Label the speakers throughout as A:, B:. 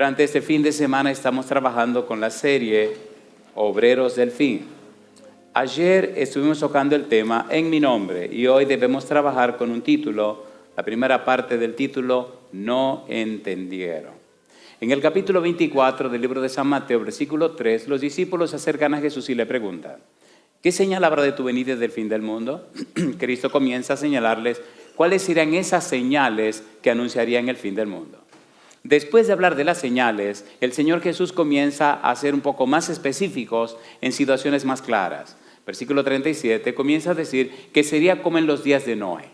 A: Durante este fin de semana estamos trabajando con la serie Obreros del Fin. Ayer estuvimos tocando el tema En mi nombre y hoy debemos trabajar con un título, la primera parte del título, No entendieron. En el capítulo 24 del libro de San Mateo, versículo 3, los discípulos se acercan a Jesús y le preguntan: ¿qué señal habrá de tu venida y del fin del mundo? Cristo comienza a señalarles cuáles serían esas señales que anunciarían el fin del mundo. Después de hablar de las señales, el Señor Jesús comienza a ser un poco más específicos en situaciones más claras. Versículo 37 comienza a decir que sería como en los días de Noé.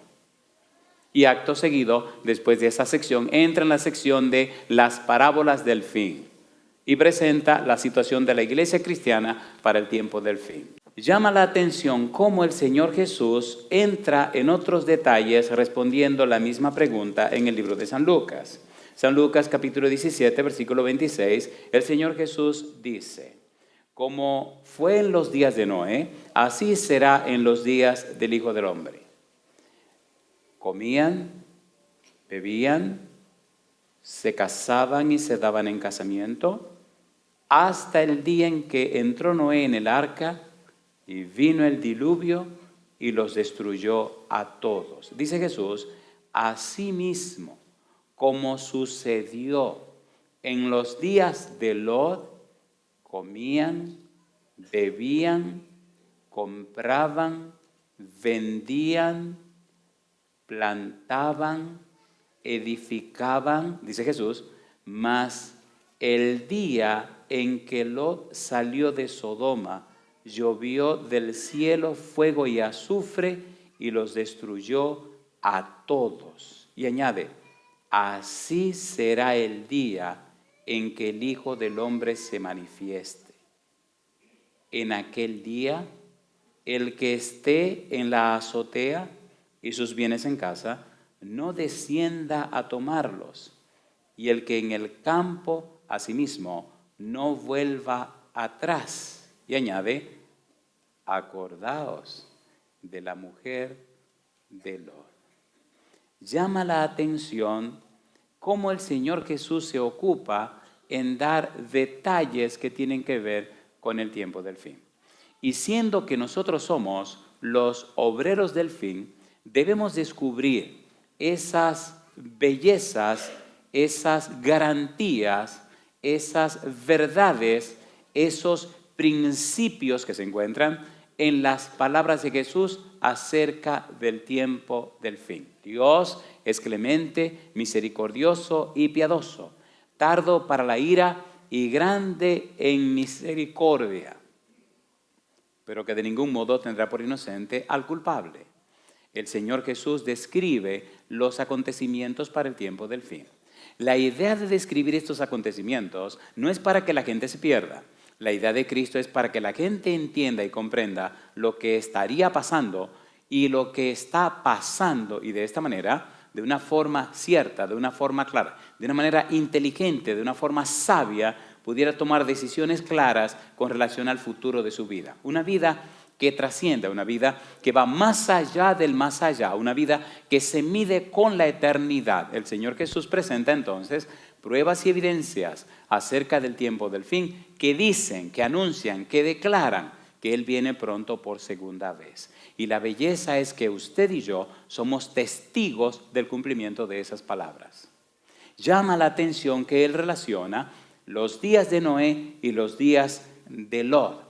A: Y acto seguido, después de esa sección, entra en la sección de las parábolas del fin y presenta la situación de la iglesia cristiana para el tiempo del fin. Llama la atención cómo el Señor Jesús entra en otros detalles respondiendo la misma pregunta en el libro de San Lucas. San Lucas capítulo 17, versículo 26, el Señor Jesús dice: como fue en los días de Noé, así será en los días del Hijo del Hombre. Comían, bebían, se casaban y se daban en casamiento, hasta el día en que entró Noé en el arca y vino el diluvio y los destruyó a todos. Dice Jesús: asimismo, como sucedió en los días de Lot, comían, bebían, compraban, vendían, plantaban, edificaban, dice Jesús, mas el día en que Lot salió de Sodoma, llovió del cielo fuego y azufre y los destruyó a todos. Y añade: así será el día en que el Hijo del Hombre se manifieste. En aquel día, el que esté en la azotea y sus bienes en casa, no descienda a tomarlos, y el que en el campo, asimismo, no vuelva atrás. Y añade: acordaos de la mujer de Lot. Llama la atención cómo el Señor Jesús se ocupa en dar detalles que tienen que ver con el tiempo del fin. Y siendo que nosotros somos los obreros del fin, debemos descubrir esas bellezas, esas garantías, esas verdades, esos principios que se encuentran en las palabras de Jesús acerca del tiempo del fin. Dios es clemente, misericordioso y piadoso, tardo para la ira y grande en misericordia, pero que de ningún modo tendrá por inocente al culpable. El Señor Jesús describe los acontecimientos para el tiempo del fin. La idea de describir estos acontecimientos no es para que la gente se pierda. La idea de Cristo es para que la gente entienda y comprenda lo que estaría pasando y lo que está pasando, y de esta manera, de una forma cierta, de una forma clara, de una manera inteligente, de una forma sabia, pudiera tomar decisiones claras con relación al futuro de su vida. Una vida que trascienda, una vida que va más allá del más allá, una vida que se mide con la eternidad. El Señor Jesús presenta entonces pruebas y evidencias acerca del tiempo del fin que dicen, que anuncian, que declaran que Él viene pronto por segunda vez. Y la belleza es que usted y yo somos testigos del cumplimiento de esas palabras. Llama la atención que Él relaciona los días de Noé y los días de Lot.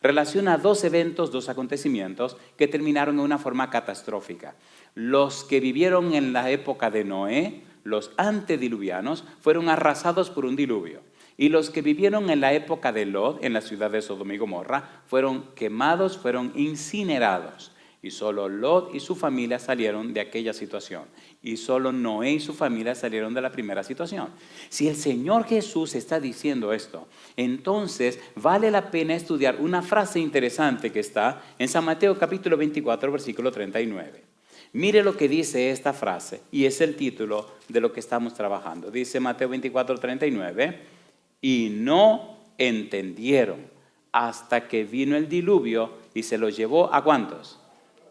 A: Relaciona dos eventos, dos acontecimientos que terminaron en una forma catastrófica. Los que vivieron en la época de Noé, los antediluvianos, fueron arrasados por un diluvio. Y los que vivieron en la época de Lot, en la ciudad de Sodoma y Gomorra, fueron quemados, fueron incinerados. Y solo Lot y su familia salieron de aquella situación. Y solo Noé y su familia salieron de la primera situación. Si el Señor Jesús está diciendo esto, entonces vale la pena estudiar una frase interesante que está en San Mateo capítulo 24, versículo 39. Mire lo que dice esta frase, y es el título de lo que estamos trabajando. Dice Mateo 24, 39, y no entendieron hasta que vino el diluvio y se los llevó ¿a cuántos?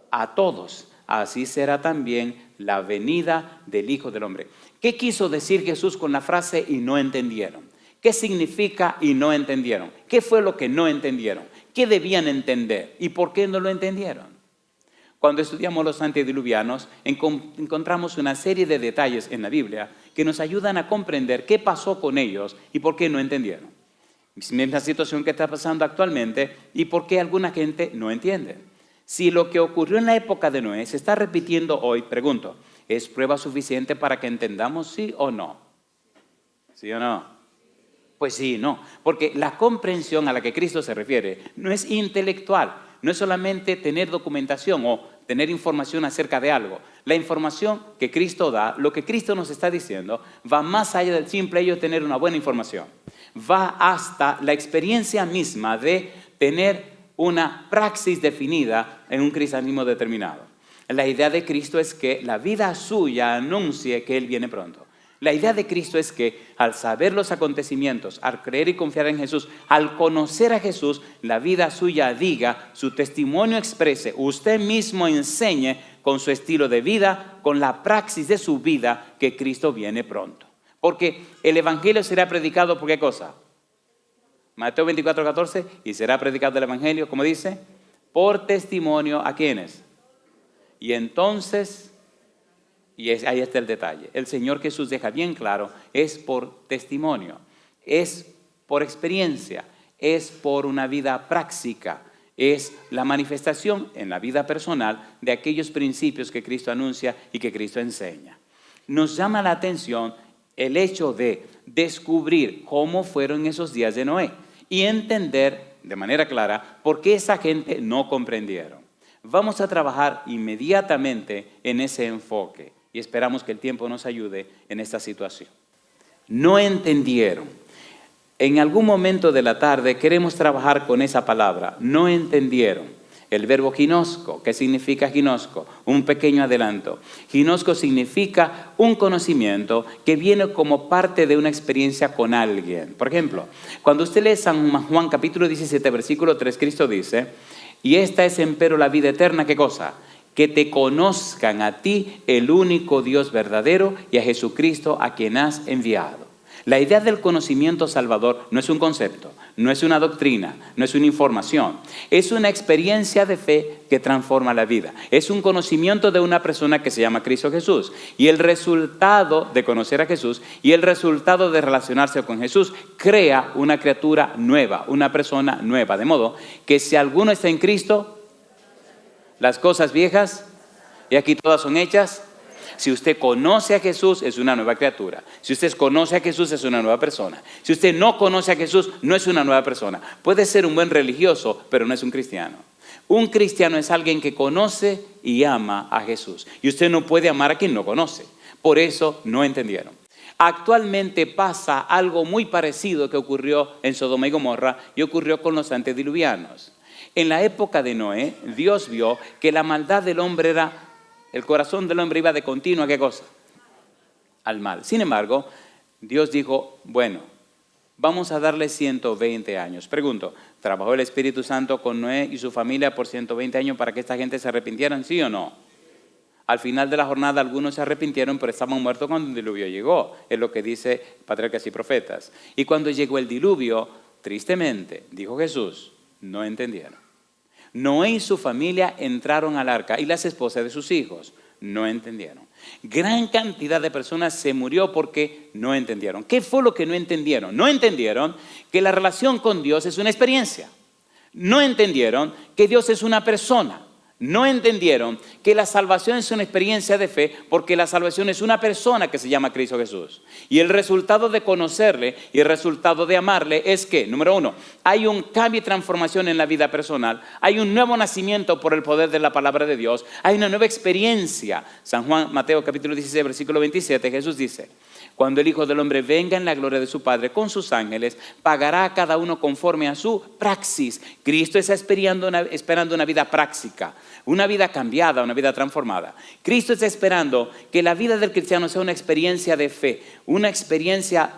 A: A todos. Así será también la venida del Hijo del Hombre. ¿Qué quiso decir Jesús con la frase y no entendieron? ¿Qué significa y no entendieron? ¿Qué fue lo que no entendieron? ¿Qué debían entender? ¿Y por qué no lo entendieron? Cuando estudiamos los antediluvianos, encontramos una serie de detalles en la Biblia que nos ayudan a comprender qué pasó con ellos y por qué no entendieron. Misma situación que está pasando actualmente y por qué alguna gente no entiende. Si lo que ocurrió en la época de Noé se está repitiendo hoy, pregunto, ¿es prueba suficiente para que entendamos sí o no? ¿Sí o no? Pues sí, no, porque la comprensión a la que Cristo se refiere no es intelectual, no es solamente tener documentación o tener información acerca de algo. La información que Cristo da, lo que Cristo nos está diciendo, va más allá del simple hecho de tener una buena información. Va hasta la experiencia misma de tener una praxis definida en un cristianismo determinado. La idea de Cristo es que la vida suya anuncie que Él viene pronto. La idea de Cristo es que al saber los acontecimientos, al creer y confiar en Jesús, al conocer a Jesús, la vida suya diga, su testimonio exprese, usted mismo enseñe con su estilo de vida, con la praxis de su vida, que Cristo viene pronto. Porque el Evangelio será predicado ¿por qué cosa? Mateo 24:14, y será predicado el Evangelio, como dice, por testimonio ¿a quiénes? Y entonces... Y ahí está el detalle. El Señor Jesús deja bien claro, es por testimonio, es por experiencia, es por una vida práctica, es la manifestación en la vida personal de aquellos principios que Cristo anuncia y que Cristo enseña. Nos llama la atención el hecho de descubrir cómo fueron esos días de Noé y entender de manera clara por qué esa gente no comprendieron. Vamos a trabajar inmediatamente en ese enfoque. Y esperamos que el tiempo nos ayude en esta situación. No entendieron. En algún momento de la tarde queremos trabajar con esa palabra. No entendieron. El verbo ginosco. ¿Qué significa ginosco? Un pequeño adelanto. Ginosco significa un conocimiento que viene como parte de una experiencia con alguien. Por ejemplo, cuando usted lee San Juan capítulo 17, versículo 3, Cristo dice, y esta es empero la vida eterna, ¿qué cosa? Que te conozcan a ti, el único Dios verdadero, y a Jesucristo a quien has enviado. La idea del conocimiento salvador no es un concepto, no es una doctrina, no es una información. Es una experiencia de fe que transforma la vida. Es un conocimiento de una persona que se llama Cristo Jesús. Y el resultado de conocer a Jesús y el resultado de relacionarse con Jesús crea una criatura nueva, una persona nueva. De modo que si alguno está en Cristo, las cosas viejas, y aquí todas son hechas. Si usted conoce a Jesús, es una nueva criatura. Si usted conoce a Jesús, es una nueva persona. Si usted no conoce a Jesús, no es una nueva persona. Puede ser un buen religioso, pero no es un cristiano. Un cristiano es alguien que conoce y ama a Jesús. Y usted no puede amar a quien no conoce. Por eso no entendieron. Actualmente pasa algo muy parecido que ocurrió en Sodoma y Gomorra y ocurrió con los antediluvianos. En la época de Noé, Dios vio que la maldad del hombre el corazón del hombre iba de continuo ¿a qué cosa? Al mal. Sin embargo, Dios dijo, bueno, vamos a darle 120 años. Pregunto, ¿trabajó el Espíritu Santo con Noé y su familia por 120 años para que esta gente se arrepintieran? ¿Sí o no? Al final de la jornada algunos se arrepintieron, pero estaban muertos cuando el diluvio llegó. Es lo que dice Patriarcas y Profetas. Y cuando llegó el diluvio, tristemente, dijo Jesús, no entendieron. Noé y su familia entraron al arca y las esposas de sus hijos no entendieron. Gran cantidad de personas se murió porque no entendieron. ¿Qué fue lo que no entendieron? No entendieron que la relación con Dios es una experiencia. No entendieron que Dios es una persona. No entendieron que la salvación es una experiencia de fe porque la salvación es una persona que se llama Cristo Jesús. Y el resultado de conocerle y el resultado de amarle es que, número uno, hay un cambio y transformación en la vida personal. Hay un nuevo nacimiento por el poder de la palabra de Dios. Hay una nueva experiencia. Mateo capítulo 16, versículo 27, Jesús dice, cuando el Hijo del Hombre venga en la gloria de su Padre con sus ángeles, pagará a cada uno conforme a su praxis. Cristo está esperando una vida práctica. Una vida cambiada, una vida transformada. Cristo está esperando que la vida del cristiano sea una experiencia de fe, una experiencia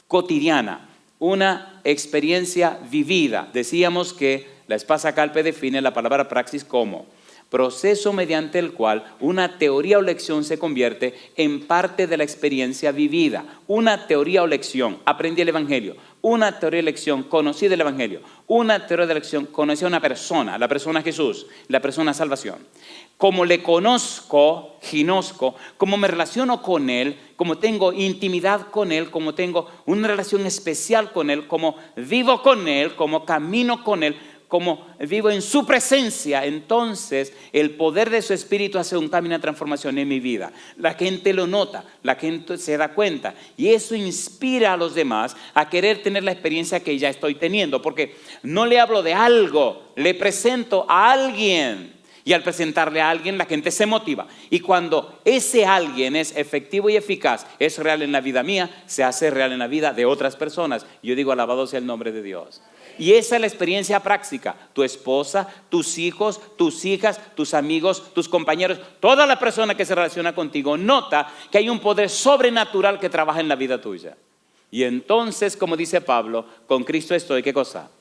A: cotidiana, una experiencia vivida. Decíamos que la Espasa Calpe define la palabra praxis como proceso mediante el cual una teoría o lección se convierte en parte de la experiencia vivida. Una teoría o lección, aprendí el Evangelio. Una teoría o lección, conocí del Evangelio. Una teoría de lección, conocí a una persona, la persona Jesús, la persona salvación. Como le conozco, ginosco, como me relaciono con Él, como tengo intimidad con Él, como tengo una relación especial con Él, como vivo con Él, como camino con Él, como vivo en su presencia, entonces el poder de su Espíritu hace un cambio, una transformación en mi vida. La gente lo nota, la gente se da cuenta y eso inspira a los demás a querer tener la experiencia que ya estoy teniendo, porque no le hablo de algo, le presento a alguien. Y al presentarle a alguien, la gente se motiva. Y cuando ese alguien es efectivo y eficaz, es real en la vida mía, se hace real en la vida de otras personas. Yo digo, alabado sea el nombre de Dios. Y esa es la experiencia práctica. Tu esposa, tus hijos, tus hijas, tus amigos, tus compañeros, toda la persona que se relaciona contigo nota que hay un poder sobrenatural que trabaja en la vida tuya. Y entonces, como dice Pablo, con Cristo estoy, ¿qué cosa?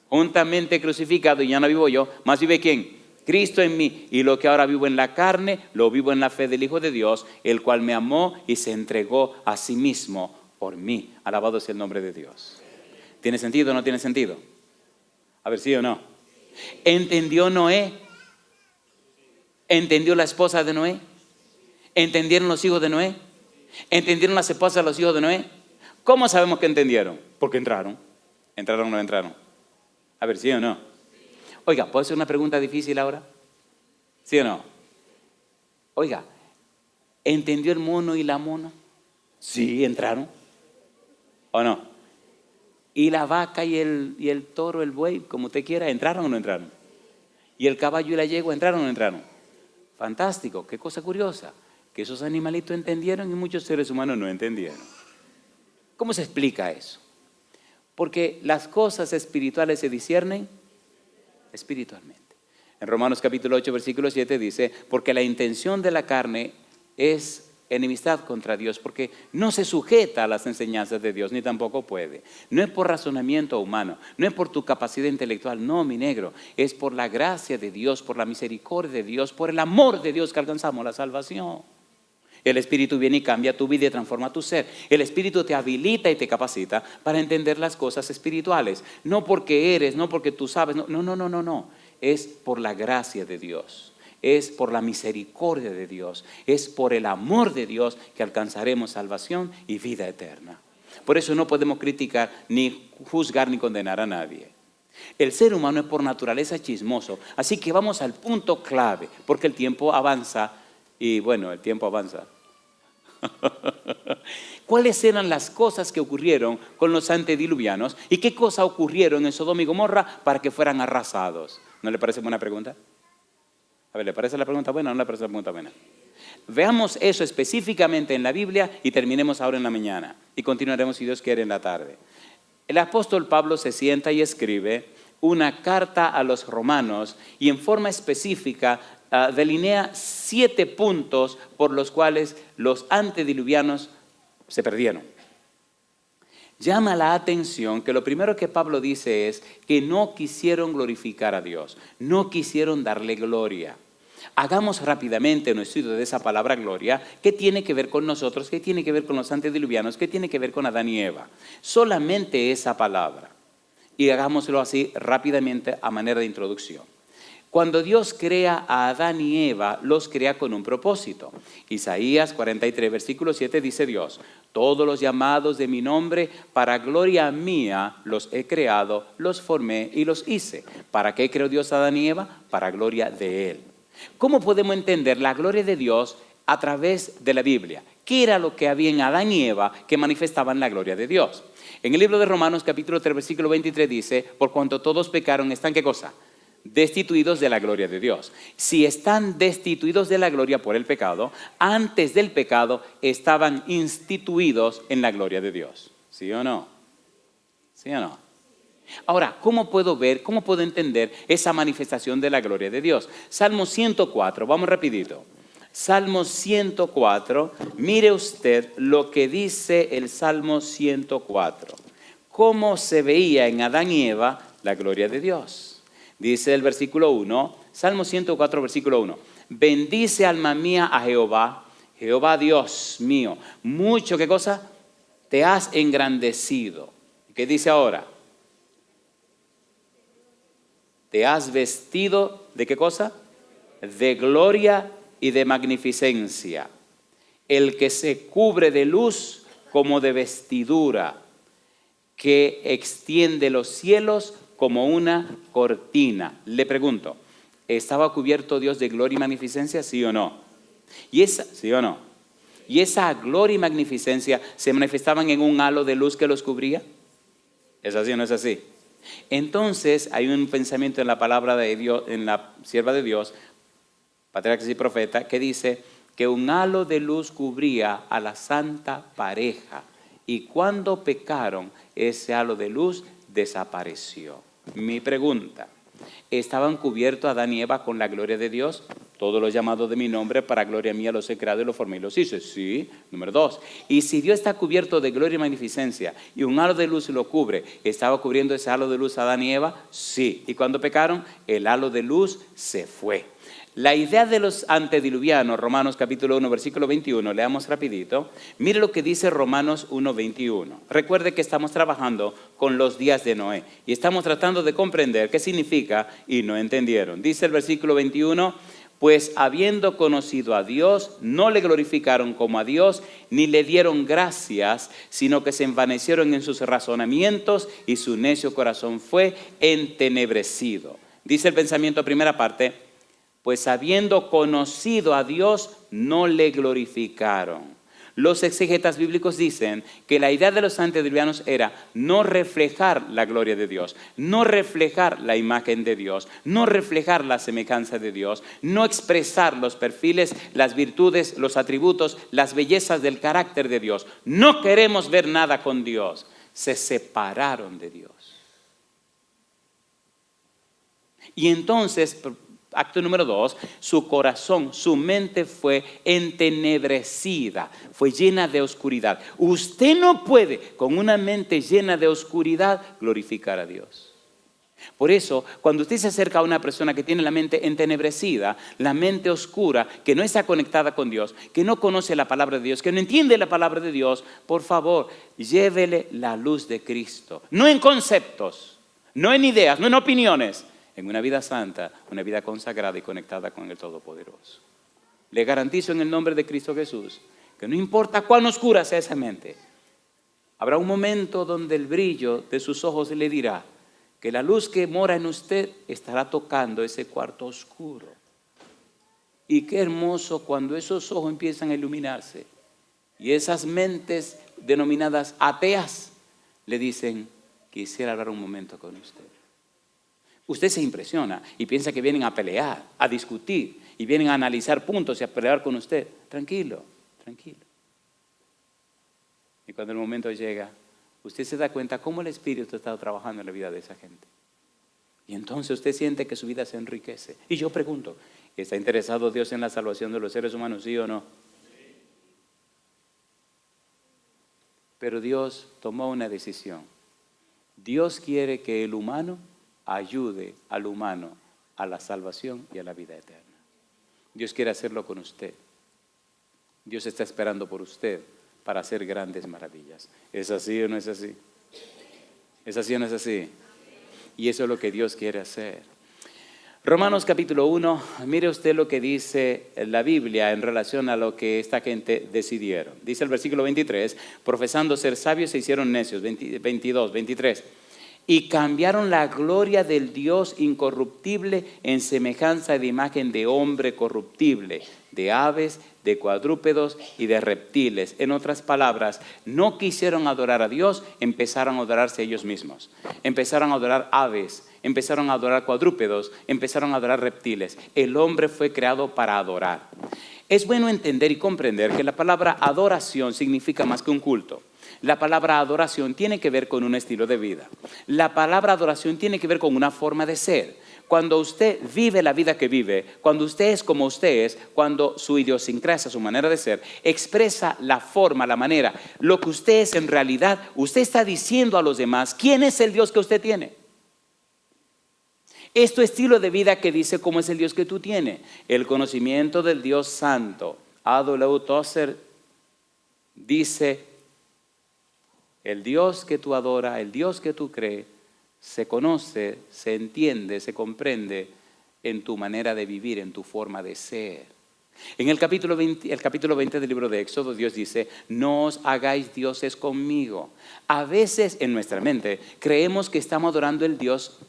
A: Juntamente crucificado, y ya no vivo yo, más vive ¿quién? Cristo en mí, y lo que ahora vivo en la carne, lo vivo en la fe del Hijo de Dios, el cual me amó y se entregó a sí mismo por mí. Alabado sea el nombre de Dios. ¿Tiene sentido o no tiene sentido? A ver, ¿sí o no? ¿Entendió Noé? ¿Entendió la esposa de Noé? ¿Entendieron los hijos de Noé? ¿Entendieron las esposas de los hijos de Noé? ¿Cómo sabemos que entendieron? Porque entraron. ¿Entraron o no entraron? A ver, ¿sí o no? Oiga, ¿puedo hacer una pregunta difícil ahora? ¿Sí o no? Oiga, ¿entendió el mono y la mona? Sí, entraron. ¿O no? ¿Y la vaca y el toro, el buey, como usted quiera, entraron o no entraron? ¿Y el caballo y la yegua entraron o no entraron? Fantástico, qué cosa curiosa. Que esos animalitos entendieron y muchos seres humanos no entendieron. ¿Cómo se explica eso? Porque las cosas espirituales se disciernen espiritualmente. En Romanos capítulo 8, versículo 7 dice, porque la intención de la carne es enemistad contra Dios, porque no se sujeta a las enseñanzas de Dios, ni tampoco puede. No es por razonamiento humano, no es por tu capacidad intelectual, no, mi negro, es por la gracia de Dios, por la misericordia de Dios, por el amor de Dios que alcanzamos la salvación. El Espíritu viene y cambia tu vida y transforma tu ser. El Espíritu te habilita y te capacita para entender las cosas espirituales. No porque eres, no porque tú sabes, no. Es por la gracia de Dios. Es por la misericordia de Dios. Es por el amor de Dios que alcanzaremos salvación y vida eterna. Por eso no podemos criticar, ni juzgar, ni condenar a nadie. El ser humano es por naturaleza chismoso. Así que vamos al punto clave, porque el tiempo avanza. Y bueno, el tiempo avanza. ¿Cuáles eran las cosas que ocurrieron con los antediluvianos? ¿Y qué cosas ocurrieron en Sodoma y Gomorra para que fueran arrasados? ¿No le parece buena pregunta? A ver, ¿le parece la pregunta buena o no le parece la pregunta buena? Veamos eso específicamente en la Biblia y terminemos ahora en la mañana. Y continuaremos, si Dios quiere, en la tarde. El apóstol Pablo se sienta y escribe una carta a los romanos y en forma específica delinea 7 puntos por los cuales los antediluvianos se perdieron. Llama la atención que lo primero que Pablo dice es que no quisieron glorificar a Dios, no quisieron darle gloria. Hagamos rápidamente un estudio de esa palabra gloria. ¿Qué tiene que ver con nosotros? ¿Qué tiene que ver con los antediluvianos? ¿Qué tiene que ver con Adán y Eva? Solamente esa palabra. Y hagámoslo así rápidamente a manera de introducción. Cuando Dios crea a Adán y Eva, los crea con un propósito. Isaías 43, versículo 7 dice Dios, todos los llamados de mi nombre, para gloria mía los he creado, los formé y los hice. ¿Para qué creó Dios a Adán y Eva? Para gloria de Él. ¿Cómo podemos entender la gloria de Dios a través de la Biblia? ¿Qué era lo que había en Adán y Eva que manifestaban la gloria de Dios? En el libro de Romanos capítulo 3, versículo 23 dice, por cuanto todos pecaron, ¿están qué cosa? Destituidos de la gloria de Dios. Si están destituidos de la gloria por el pecado, antes del pecado estaban instituidos en la gloria de Dios. ¿Sí o no? ¿Sí o no? Ahora, ¿cómo puedo ver, cómo puedo entender esa manifestación de la gloria de Dios? Salmo 104, vamos rapidito. Salmo 104, mire usted lo que dice el Salmo 104. ¿Cómo se veía en Adán y Eva la gloria de Dios? Dice el versículo 1, Salmo 104, versículo 1. Bendice alma mía a Jehová, Jehová Dios mío. Mucho, ¿qué cosa? Te has engrandecido. ¿Qué dice ahora? Te has vestido, ¿de qué cosa? De gloria y de magnificencia. El que se cubre de luz como de vestidura, que extiende los cielos como una cortina. Le pregunto, ¿estaba cubierto Dios de gloria y magnificencia, sí o no? ¿Sí o no? ¿Y esa gloria y magnificencia se manifestaban en un halo de luz que los cubría? ¿Es así o no es así? Entonces hay un pensamiento en la palabra de Dios, en la sierva de Dios, patriarca y profeta, que dice que un halo de luz cubría a la santa pareja, y cuando pecaron, ese halo de luz desapareció. Mi pregunta, ¿estaban cubiertos Adán y Eva con la gloria de Dios? Todos los llamados de mi nombre, para gloria mía los he creado y los formé y los hice. Sí. Número 2. Y si Dios está cubierto de gloria y magnificencia y un halo de luz lo cubre, ¿estaba cubriendo ese halo de luz a Adán y Eva? Sí. ¿Y cuando pecaron? El halo de luz se fue. La idea de los antediluvianos, Romanos capítulo 1, versículo 21, leamos rapidito. Mire lo que dice Romanos 1, 21. Recuerde que estamos trabajando con los días de Noé y estamos tratando de comprender qué significa y no entendieron. Dice el versículo 21, pues habiendo conocido a Dios, no le glorificaron como a Dios, ni le dieron gracias, sino que se envanecieron en sus razonamientos y su necio corazón fue entenebrecido. Dice el pensamiento, primera parte, pues habiendo conocido a Dios, no le glorificaron. Los exegetas bíblicos dicen que la idea de los antediluvianos era no reflejar la gloria de Dios, no reflejar la imagen de Dios, no reflejar la semejanza de Dios, no expresar los perfiles, las virtudes, los atributos, las bellezas del carácter de Dios. No queremos ver nada con Dios. Se separaron de Dios. Y entonces, acto número 2, su corazón, su mente fue entenebrecida, fue llena de oscuridad. Usted no puede, con una mente llena de oscuridad, glorificar a Dios. Por eso, cuando usted se acerca a una persona que tiene la mente entenebrecida, la mente oscura, que no está conectada con Dios, que no conoce la palabra de Dios, que no entiende la palabra de Dios, por favor, llévele la luz de Cristo. No en conceptos, no en ideas, no en opiniones, en una vida santa, una vida consagrada y conectada con el Todopoderoso. Le garantizo en el nombre de Cristo Jesús que no importa cuán oscura sea esa mente, habrá un momento donde el brillo de sus ojos le dirá que la luz que mora en usted estará tocando ese cuarto oscuro. Y qué hermoso cuando esos ojos empiezan a iluminarse y esas mentes denominadas ateas le dicen, quisiera hablar un momento con usted. Usted se impresiona y piensa que vienen a pelear, a discutir y vienen a analizar puntos y a pelear con usted. Tranquilo, tranquilo. Y cuando el momento llega, usted se da cuenta cómo el Espíritu ha estado trabajando en la vida de esa gente. Y entonces usted siente que su vida se enriquece. Y yo pregunto, ¿está interesado Dios en la salvación de los seres humanos, sí o no? Pero Dios tomó una decisión. Dios quiere que el humano ayude al humano a la salvación y a la vida eterna. Dios quiere hacerlo con usted. Dios está esperando por usted para hacer grandes maravillas. ¿Es así o no es así? ¿Es así o no es así? Y eso es lo que Dios quiere hacer. Romanos capítulo 1, mire usted lo que dice la Biblia en relación a lo que esta gente decidieron. Dice el versículo 23, profesando ser sabios se hicieron necios. 22, 23. Y cambiaron la gloria del Dios incorruptible en semejanza de imagen de hombre corruptible, de aves, de cuadrúpedos y de reptiles. En otras palabras, no quisieron adorar a Dios, empezaron a adorarse a ellos mismos. Empezaron a adorar aves, empezaron a adorar cuadrúpedos, empezaron a adorar reptiles. El hombre fue creado para adorar. Es bueno entender y comprender que la palabra adoración significa más que un culto. La palabra adoración tiene que ver con un estilo de vida. La palabra adoración tiene que ver con una forma de ser. Cuando usted vive la vida que vive, cuando usted es como usted es, cuando su idiosincrasia, su manera de ser, expresa la forma, la manera, lo que usted es en realidad, usted está diciendo a los demás quién es el Dios que usted tiene. Es tu estilo de vida que dice cómo es el Dios que tú tienes. El conocimiento del Dios Santo. A.W. Tozer dice, el Dios que tú adoras, el Dios que tú crees, se conoce, se entiende, se comprende en tu manera de vivir, en tu forma de ser. En el capítulo 20 del libro de Éxodo, Dios dice, no os hagáis dioses conmigo. A veces en nuestra mente creemos que estamos adorando al Dios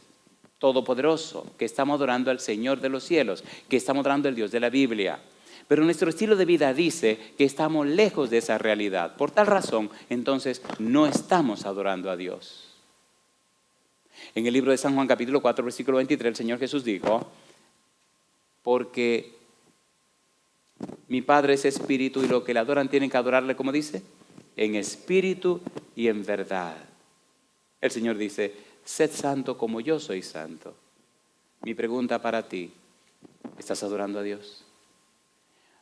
A: Todopoderoso, que estamos adorando al Señor de los cielos, que estamos adorando al Dios de la Biblia. Pero nuestro estilo de vida dice que estamos lejos de esa realidad. Por tal razón, entonces, no estamos adorando a Dios. En el libro de San Juan, capítulo 4, versículo 23, el Señor Jesús dijo, porque mi Padre es espíritu y lo que le adoran tienen que adorarle, ¿cómo dice? En espíritu y en verdad. El Señor dice, sed santo como yo soy santo. Mi pregunta para ti, ¿estás adorando a Dios?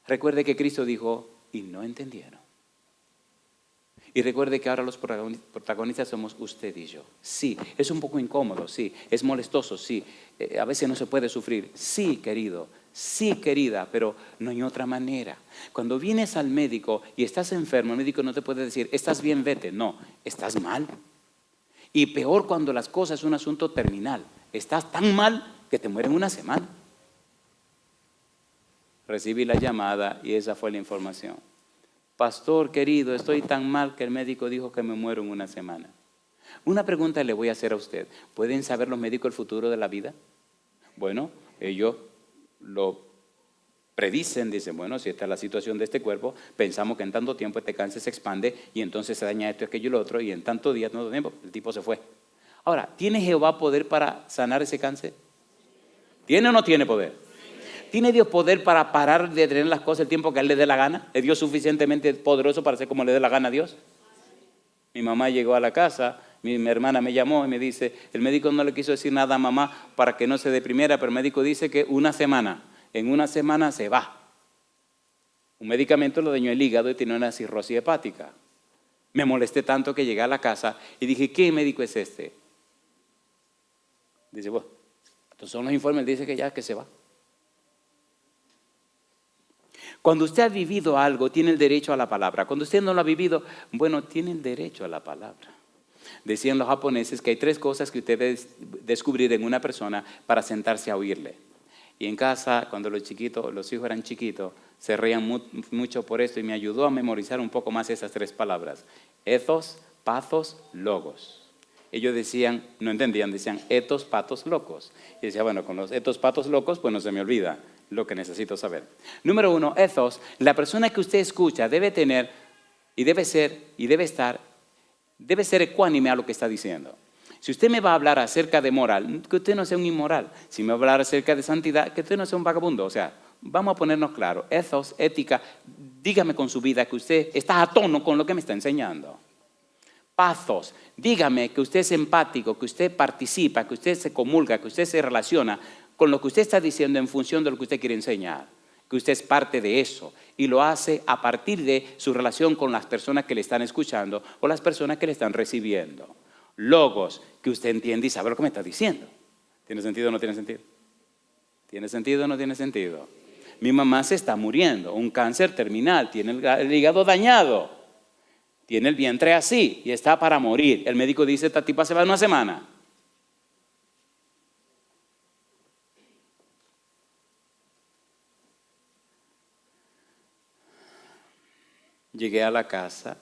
A: Recuerde que Cristo dijo, y no entendieron. Y recuerde que ahora los protagonistas somos usted y yo. Sí, es un poco incómodo, sí, es molestoso, sí, a veces no se puede sufrir. Sí, querido, sí, querida, pero no hay otra manera. Cuando vienes al médico y estás enfermo, el médico no te puede decir, estás bien, vete. No, estás mal. Y peor cuando las cosas son un asunto terminal. Estás tan mal que te mueren una semana. Recibí la llamada y esa fue la información. Pastor querido, estoy tan mal que el médico dijo que me muero en una semana. Una pregunta le voy a hacer a usted. ¿Pueden saber los médicos el futuro de la vida? Bueno, ellos lo predicen, dicen, bueno, si esta es la situación de este cuerpo, pensamos que en tanto tiempo este cáncer se expande y entonces se daña esto, aquello y lo otro, y en tanto días, tanto tiempo, el tipo se fue. Ahora, ¿tiene Jehová poder para sanar ese cáncer? ¿Tiene o no tiene poder? ¿Tiene Dios poder para parar de tener las cosas el tiempo que a Él le dé la gana? ¿Es Dios suficientemente poderoso para hacer como le dé la gana a Dios? Mi mamá llegó a la casa, mi hermana me llamó y me dice, el médico no le quiso decir nada a mamá para que no se deprimiera, pero el médico dice que en una semana se va. Un medicamento lo dañó el hígado y tiene una cirrosis hepática. Me molesté tanto que llegué a la casa y dije, ¿qué médico es este? Dice, bueno, estos son los informes, dice que ya que se va. Cuando usted ha vivido algo, tiene el derecho a la palabra. Cuando usted no lo ha vivido, bueno, tiene el derecho a la palabra. Decían los japoneses que hay 3 cosas que usted debe descubrir en una persona para sentarse a oírle. Y en casa, cuando los hijos eran chiquitos, se reían mucho por esto y me ayudó a memorizar un poco más esas 3 palabras. Ethos, pathos, logos. Ellos decían, no entendían, decían ethos, pathos, locos. Y decía, bueno, con los ethos, pathos, locos, pues no se me olvida lo que necesito saber. Número 1, ethos. La persona que usted escucha debe tener y debe ser ecuánime a lo que está diciendo. Si usted me va a hablar acerca de moral, que usted no sea un inmoral. Si me va a hablar acerca de santidad, que usted no sea un vagabundo. O sea, vamos a ponernos claros. Ethos, ética, dígame con su vida que usted está a tono con lo que me está enseñando. Pathos, dígame que usted es empático, que usted participa, que usted se comulga, que usted se relaciona con lo que usted está diciendo en función de lo que usted quiere enseñar, que usted es parte de eso y lo hace a partir de su relación con las personas que le están escuchando o las personas que le están recibiendo. Logos, que usted entiende y sabe lo que me está diciendo. ¿Tiene sentido o no tiene sentido? ¿Tiene sentido o no tiene sentido? Mi mamá se está muriendo, un cáncer terminal, tiene el hígado dañado, tiene el vientre así y está para morir. El médico dice, esta tipa se va en una semana. Llegué a la casa,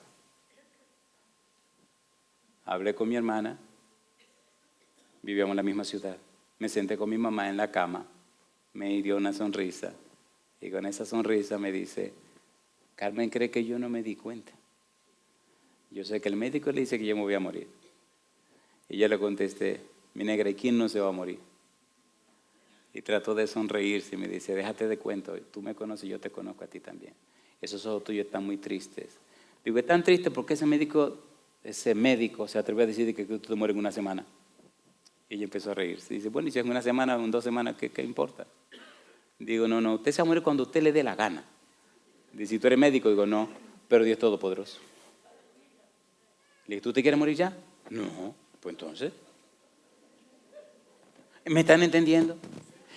A: hablé con mi hermana, vivíamos en la misma ciudad, me senté con mi mamá en la cama, me dio una sonrisa y con esa sonrisa me dice, Carmen cree que yo no me di cuenta. Yo sé que el médico le dice que yo me voy a morir. Y yo le contesté, mi negra, ¿y quién no se va a morir? Y trató de sonreírse y me dice, déjate de cuento, tú me conoces y yo te conozco a ti también. Esos ojos tuyos están muy tristes. Digo, están tristes porque ese médico se atrevió a decir que tú te mueres en una semana. Y ella empezó a reírse. Dice, bueno, y si es una semana o en 2 semanas, ¿qué importa? Digo, no, usted se va a morir cuando usted le dé la gana. Dice, si tú eres médico, digo, no, pero Dios es todopoderoso. Le dije, ¿tú te quieres morir ya? No, pues entonces. ¿Me están entendiendo?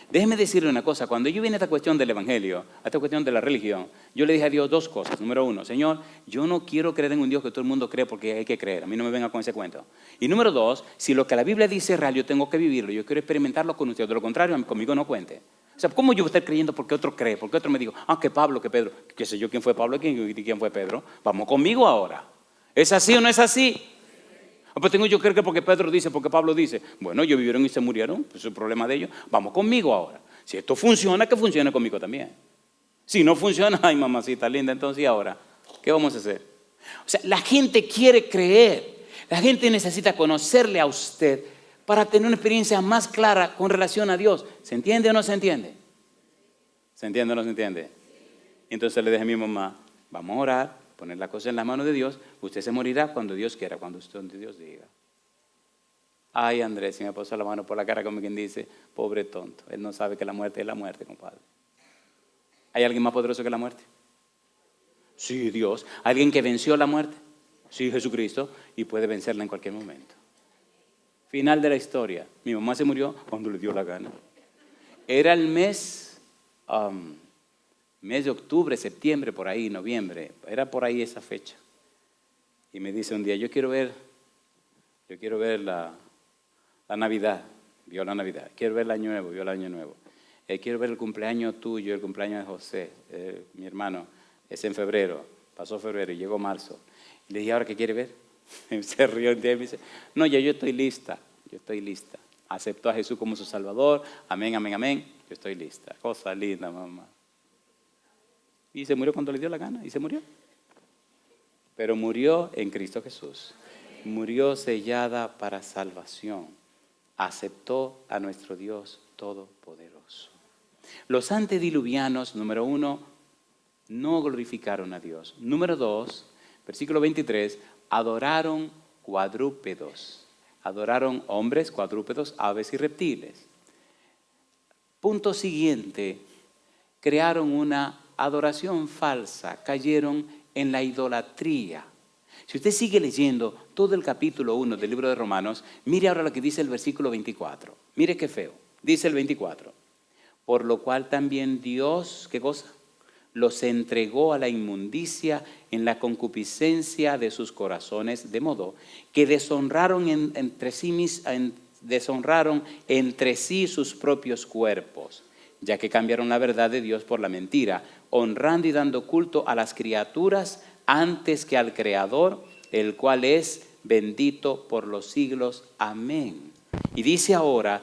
A: Déjeme decirle una cosa, cuando yo vine a esta cuestión del evangelio, a esta cuestión de la religión, yo le dije a Dios dos cosas. Número uno, Señor, yo no quiero creer en un Dios que todo el mundo cree porque hay que creer, a mí no me venga con ese cuento. Y número dos, si lo que la Biblia dice es real, yo tengo que vivirlo, yo quiero experimentarlo con usted, de lo contrario, conmigo no cuente. O sea, ¿cómo yo voy a estar creyendo porque otro cree? Porque otro me dijo, que Pablo, que Pedro, qué sé yo quién fue Pablo y quién fue Pedro. Vamos conmigo ahora. ¿Es así o no es así? Pues tengo yo que creer que porque Pedro dice, porque Pablo dice. Bueno, ellos vivieron y se murieron, pues es el problema de ellos. Vamos conmigo ahora. Si esto funciona, que funcione conmigo también. Si no funciona, ay mamacita linda, entonces ¿y ahora? ¿Qué vamos a hacer? O sea, la gente quiere creer. La gente necesita conocerle a usted para tener una experiencia más clara con relación a Dios. ¿Se entiende o no se entiende? ¿Se entiende o no se entiende? Entonces le dije a mi mamá, vamos a orar, poner la cosa en las manos de Dios. Usted se morirá cuando Dios quiera, cuando Dios diga. Ay, Andrés, si me puso la mano por la cara como quien dice, pobre tonto. Él no sabe que la muerte es la muerte, compadre. ¿Hay alguien más poderoso que la muerte? Sí, Dios. ¿Alguien que venció la muerte? Sí, Jesucristo. Y puede vencerla en cualquier momento. Final de la historia. Mi mamá se murió cuando le dio la gana. Era el mes de octubre, septiembre, por ahí, noviembre. Era por ahí esa fecha. Y me dice un día, yo quiero ver la Navidad. Vio la Navidad. Quiero ver el año nuevo. Vio el año nuevo. Quiero ver el cumpleaños tuyo, el cumpleaños de José, mi hermano. Es en febrero. Pasó febrero y llegó marzo. Y le dije, ¿ahora qué quiere ver? Se rió un día y me dice, no, ya yo estoy lista. Yo estoy lista. Aceptó a Jesús como su Salvador. Amén, amén, amén. Yo estoy lista. Cosa linda, mamá. Y se murió cuando le dio la gana. Y se murió. Pero murió en Cristo Jesús. Murió sellada para salvación. Aceptó a nuestro Dios Todopoderoso. Los antediluvianos, número 1, no glorificaron a Dios. Número 2, versículo 23, adoraron cuadrúpedos. Adoraron hombres, cuadrúpedos, aves y reptiles. Punto siguiente, crearon una adoración falsa, cayeron en la idolatría. Si usted sigue leyendo todo el capítulo 1 del libro de Romanos, mire ahora lo que dice el versículo 24. Mire qué feo. Dice el 24. Por lo cual también Dios, ¿qué cosa? Los entregó a la inmundicia en la concupiscencia de sus corazones, de modo que deshonraron entre sí sus propios cuerpos, ya que cambiaron la verdad de Dios por la mentira, honrando y dando culto a las criaturas antes que al Creador, el cual es bendito por los siglos. Amén. Y dice ahora,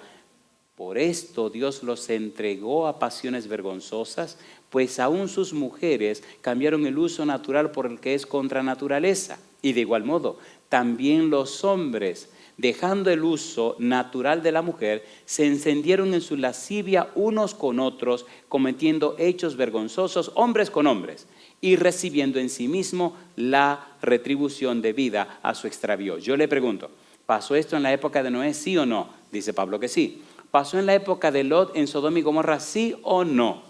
A: por esto Dios los entregó a pasiones vergonzosas, pues aún sus mujeres cambiaron el uso natural por el que es contra naturaleza. Y de igual modo, también los hombres, dejando el uso natural de la mujer, se encendieron en su lascivia unos con otros, cometiendo hechos vergonzosos, hombres con hombres, y recibiendo en sí mismo la retribución debida a su extravío. Yo le pregunto, ¿pasó esto en la época de Noé, sí o no? Dice Pablo que sí. ¿Pasó en la época de Lot en Sodoma y Gomorra, sí o no?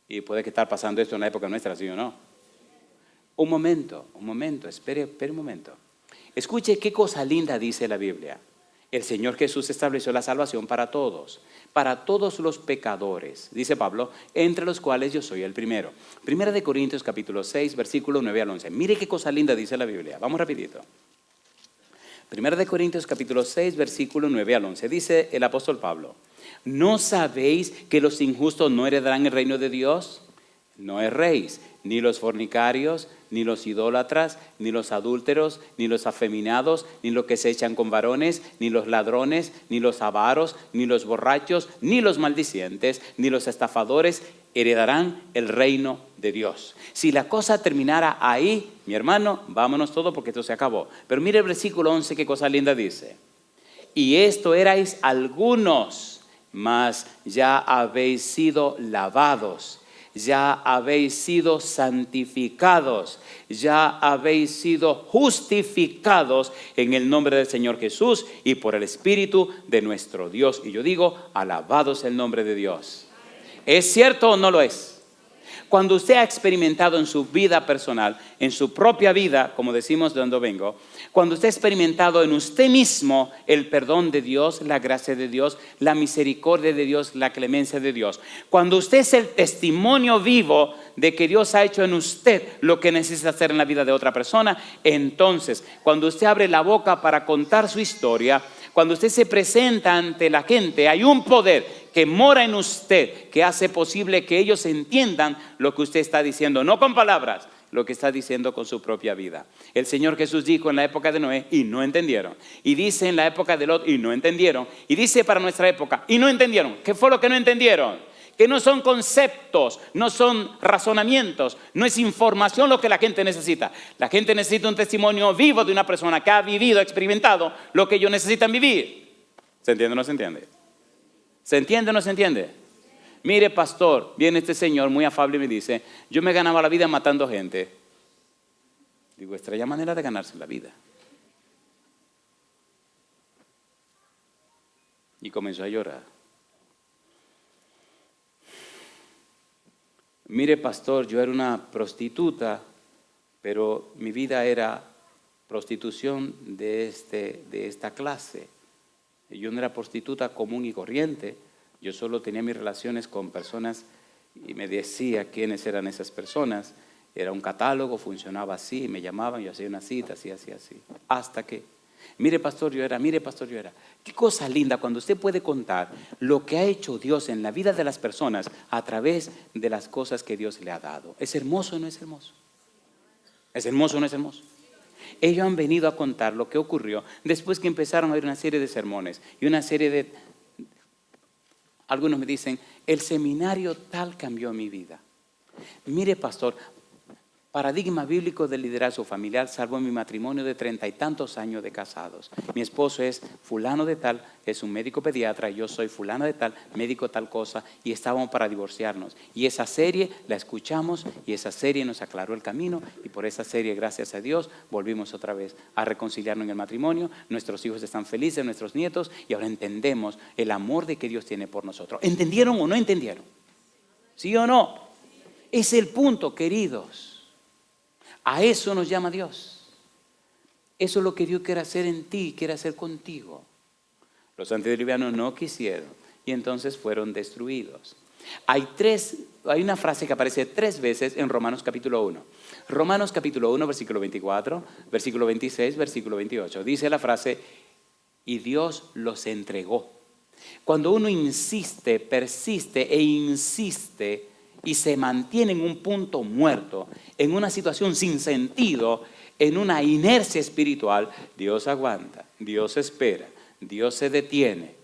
A: Y puede que estar pasando esto en la época nuestra, sí o no. Un momento, espere un momento. Escuche qué cosa linda dice la Biblia. El Señor Jesús estableció la salvación para todos los pecadores, dice Pablo, entre los cuales yo soy el primero. Primera de Corintios capítulo 6, versículo 9 al 11. Mire qué cosa linda dice la Biblia. Vamos rapidito. Primera de Corintios capítulo 6, versículo 9 al 11. Dice el apóstol Pablo, ¿no sabéis que los injustos no heredarán el reino de Dios? No erréis, ni los fornicarios, ni los idólatras, ni los adúlteros, ni los afeminados, ni los que se echan con varones, ni los ladrones, ni los avaros, ni los borrachos, ni los maldicientes, ni los estafadores heredarán el reino de Dios. Si la cosa terminara ahí, mi hermano, vámonos todos porque esto se acabó. Pero mire el versículo 11, qué cosa linda dice. Y esto erais algunos, mas ya habéis sido lavados, ya habéis sido santificados, ya habéis sido justificados en el nombre del Señor Jesús y por el Espíritu de nuestro Dios. Y yo digo, alabados el nombre de Dios. ¿Es cierto o no lo es? Cuando usted ha experimentado en su vida personal, en su propia vida, como decimos de donde vengo, cuando usted ha experimentado en usted mismo el perdón de Dios, la gracia de Dios, la misericordia de Dios, la clemencia de Dios, cuando usted es el testimonio vivo de que Dios ha hecho en usted lo que necesita hacer en la vida de otra persona, entonces, cuando usted abre la boca para contar su historia, cuando usted se presenta ante la gente, hay un poder que mora en usted, que hace posible que ellos entiendan lo que usted está diciendo, no con palabras, lo que está diciendo con su propia vida. El Señor Jesús dijo en la época de Noé y no entendieron. Y dice en la época de Lot y no entendieron. Y dice para nuestra época y no entendieron. ¿Qué fue lo que no entendieron? Que no son conceptos, no son razonamientos, no es información lo que la gente necesita. La gente necesita un testimonio vivo de una persona que ha vivido, experimentado lo que ellos necesitan vivir. ¿Se entiende o no se entiende? ¿Se entiende o no se entiende? Mire, pastor, viene este señor muy afable y me dice, yo me ganaba la vida matando gente. Digo, extraña manera de ganarse la vida. Y comenzó a llorar. Mire, pastor, yo era una prostituta, pero mi vida era prostitución de esta clase. Yo no era prostituta común y corriente, yo solo tenía mis relaciones con personas y me decía quiénes eran esas personas. Era un catálogo, funcionaba así, me llamaban, yo hacía una cita, así. Hasta que, mire pastor, yo era. Qué cosa linda cuando usted puede contar lo que ha hecho Dios en la vida de las personas a través de las cosas que Dios le ha dado. ¿Es hermoso o no es hermoso? ¿Es hermoso o no es hermoso? Ellos han venido a contar lo que ocurrió después que empezaron a oír una serie de sermones y una serie de... Algunos me dicen, el seminario tal cambió mi vida. Mire, pastor, paradigma bíblico del liderazgo familiar salvó mi matrimonio de 30 y tantos años de casados. Mi esposo es fulano de tal, es un médico pediatra, yo soy fulano de tal, médico tal cosa, y estábamos para divorciarnos. Y esa serie la escuchamos y esa serie nos aclaró el camino y por esa serie, gracias a Dios, volvimos otra vez a reconciliarnos en el matrimonio. Nuestros hijos están felices, nuestros nietos, y ahora entendemos el amor de que Dios tiene por nosotros. ¿Entendieron o no entendieron? ¿Sí o no? Es el punto, queridos. A eso nos llama Dios. Eso es lo que Dios quiere hacer en ti, quiere hacer contigo. Los antediluvianos no quisieron y entonces fueron destruidos. Hay una frase que aparece 3 veces en Romanos capítulo 1. Romanos capítulo 1, versículo 24, versículo 26, versículo 28. Dice la frase, y Dios los entregó. Cuando uno insiste, persiste e insiste y se mantiene en un punto muerto, en una situación sin sentido, en una inercia espiritual, Dios aguanta, Dios espera, Dios se detiene.